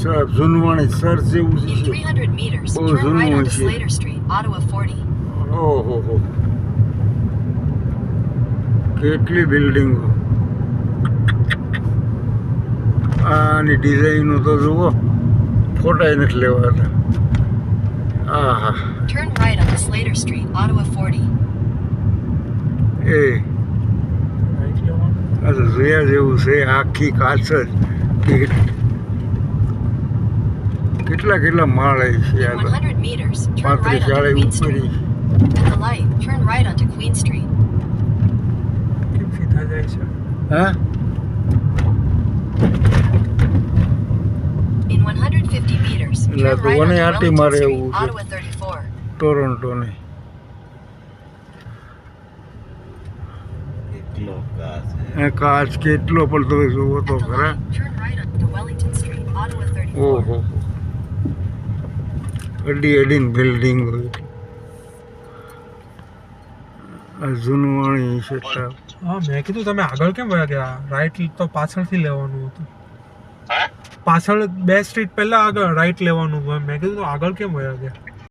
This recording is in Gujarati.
જૂનવાણી સર જેવું In છે 300 meters, Oh, turn right Zunwan onto છે. Slater Street, Ottawa 40. ઓહો કેટલી બિલ્ડિંગો આની ડિઝાઇનો તો જુઓ ફોટા નથી લેવાતા આહા Turn right onto Slater Street, Ottawa 40. એ આ તો જોયા જેવું છે આખી કાચ જ કેટલા કેટલા માળ છે In આ તો 100 meters, turn right 35 onto Queen ઉપર Street. At the light, turn right onto Queen Street. કેમ સીધા જાય છે હા In 150 meters, એટલે turn તો right મને onto આંટી Wellington મારે Street, એવું છે. Ottawa 34. ટોરોન્ટોને કાચ કેટલો પણ તમે જોવો તો At the ખરા light, turn right onto Wellington Street, Ottawa 34. ઓહો અડી અડીને બિલ્ડિંગ હોય આ જૂનવાણી છે સાહેબ. હા મેં કીધું તમે આગળ કેમ વયા ગયા રાઈટ તો પાછળથી લેવાનું હતું પાછળ 2 સ્ટ્રીટ પહેલા આગળ રાઈટ લેવાનું હતું મેં કીધું તો આગળ કેમ વયા ગયા